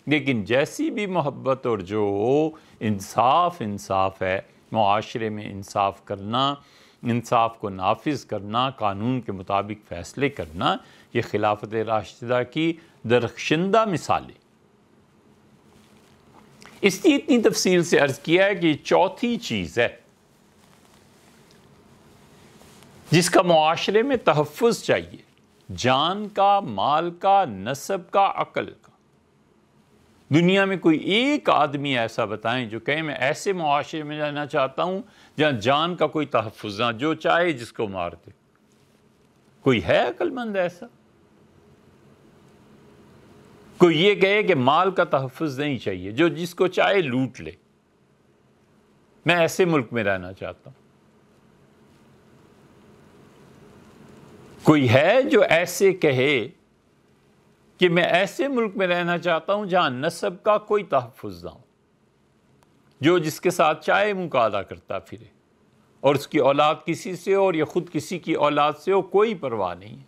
لیکن جیسی بھی محبت اور جو انصاف ہے، معاشرے میں انصاف کرنا، انصاف کو نافذ کرنا، قانون کے مطابق فیصلے کرنا، یہ خلافت راشدہ کی درخشندہ مثالیں۔ اس لیے اتنی تفصیل سے عرض کیا ہے کہ یہ چوتھی چیز ہے جس کا معاشرے میں تحفظ چاہیے، جان کا، مال کا، نسب کا، عقل کا۔ دنیا میں کوئی ایک آدمی ایسا بتائیں جو کہے میں ایسے معاشرے میں رہنا چاہتا ہوں جہاں جان کا کوئی تحفظ نہ، جو چاہے جس کو مار دے۔ کوئی ہے عقل مند ایسا؟ کوئی یہ کہے کہ مال کا تحفظ نہیں چاہیے، جو جس کو چاہے لوٹ لے۔ میں ایسے ملک میں رہنا چاہتا ہوں۔ کوئی ہے جو ایسے کہے کہ میں ایسے ملک میں رہنا چاہتا ہوں جہاں نسب کا کوئی تحفظ نہ ہو، جو جس کے ساتھ چاہے مکالمہ کرتا پھرے، اور اس کی اولاد کسی سے ہو اور یہ خود کسی کی اولاد سے ہو، کوئی پرواہ نہیں ہے۔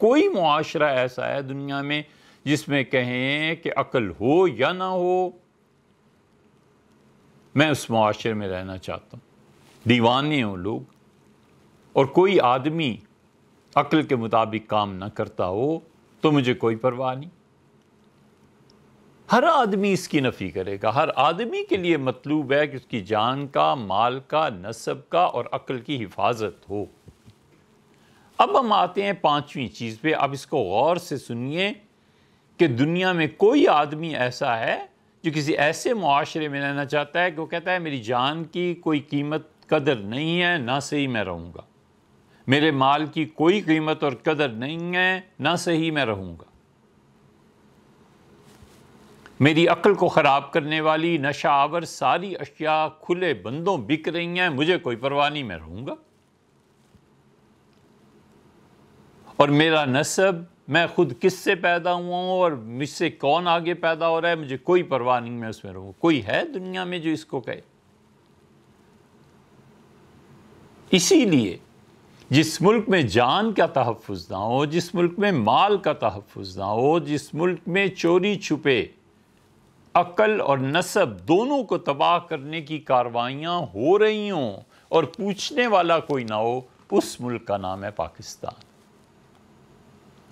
کوئی معاشرہ ایسا ہے دنیا میں جس میں کہیں کہ عقل ہو یا نہ ہو، میں اس معاشرے میں رہنا چاہتا ہوں۔ دیوانے ہوں لوگ، اور کوئی آدمی عقل کے مطابق کام نہ کرتا ہو تو مجھے کوئی پرواہ نہیں۔ ہر آدمی اس کی نفی کرے گا۔ ہر آدمی کے لیے مطلوب ہے کہ اس کی جان کا، مال کا، نسب کا اور عقل کی حفاظت ہو۔ اب ہم آتے ہیں پانچویں چیز پہ۔ اب اس کو غور سے سنیے کہ دنیا میں کوئی آدمی ایسا ہے جو کسی ایسے معاشرے میں رہنا چاہتا ہے کہ وہ کہتا ہے میری جان کی کوئی قیمت قدر نہیں ہے، نہ صحیح میں رہوں گا۔ میرے مال کی کوئی قیمت اور قدر نہیں ہے، نہ صحیح میں رہوں گا۔ میری عقل کو خراب کرنے والی نشہ آور ساری اشیاء کھلے بندوں بک رہی ہیں، مجھے کوئی پرواہ نہیں، میں رہوں گا۔ اور میرا نسب، میں خود کس سے پیدا ہوا ہوں اور مجھ سے کون آگے پیدا ہو رہا ہے، مجھے کوئی پرواہ نہیں، میں اس میں رہوں گا۔ کوئی ہے دنیا میں جو اس کو کہے؟ اسی لیے جس ملک میں جان کا تحفظ نہ ہو، جس ملک میں مال کا تحفظ نہ ہو، جس ملک میں چوری چھپے عقل اور نسب دونوں کو تباہ کرنے کی کاروائیاں ہو رہی ہوں اور پوچھنے والا کوئی نہ ہو، اس ملک کا نام ہے پاکستان۔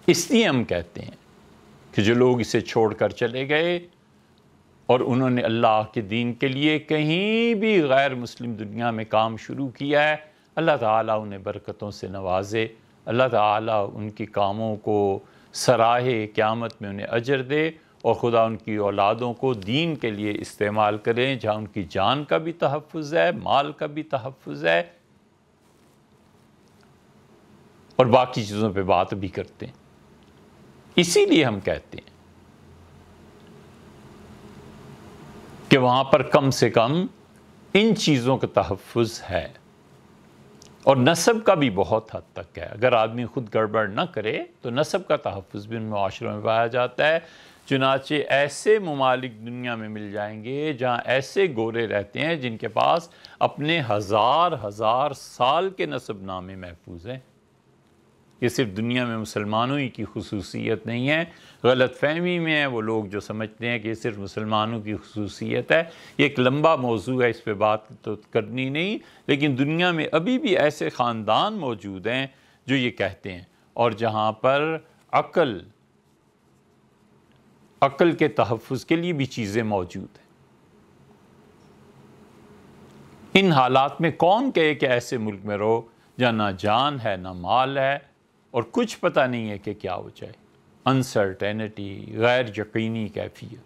اس لیے ہم کہتے ہیں کہ جو لوگ اسے چھوڑ کر چلے گئے اور انہوں نے اللہ کے دین کے لیے کہیں بھی غیر مسلم دنیا میں کام شروع کیا ہے، اللہ تعالیٰ انہیں برکتوں سے نوازے، اللہ تعالیٰ ان کی کاموں کو سراہے قیامت میں انہیں اجر دے، اور خدا ان کی اولادوں کو دین کے لیے استعمال کریں، جہاں ان کی جان کا بھی تحفظ ہے، مال کا بھی تحفظ ہے، اور باقی چیزوں پہ بات بھی کرتے ہیں۔ اسی لیے ہم کہتے ہیں کہ وہاں پر کم سے کم ان چیزوں کا تحفظ ہے، اور نسب کا بھی بہت حد تک ہے۔ اگر آدمی خود گڑبڑ نہ کرے تو نسب کا تحفظ بھی ان معاشروں میں پایا جاتا ہے۔ چنانچہ ایسے ممالک دنیا میں مل جائیں گے جہاں ایسے گورے رہتے ہیں جن کے پاس اپنے ہزار سال کے نسب نامے محفوظ ہیں۔ یہ صرف دنیا میں مسلمانوں ہی کی خصوصیت نہیں ہے، غلط فہمی میں ہے وہ لوگ جو سمجھتے ہیں کہ یہ صرف مسلمانوں کی خصوصیت ہے۔ یہ ایک لمبا موضوع ہے، اس پہ بات تو کرنی نہیں، لیکن دنیا میں ابھی بھی ایسے خاندان موجود ہیں جو یہ کہتے ہیں، اور جہاں پر عقل کے تحفظ کے لیے بھی چیزیں موجود ہیں۔ ان حالات میں کون کہے کہ ایسے ملک میں رہو جہاں نہ جان ہے نہ مال ہے اور کچھ پتہ نہیں ہے کہ کیا ہو جائے؟ انسرٹینٹی، غیر یقینی کیفیت۔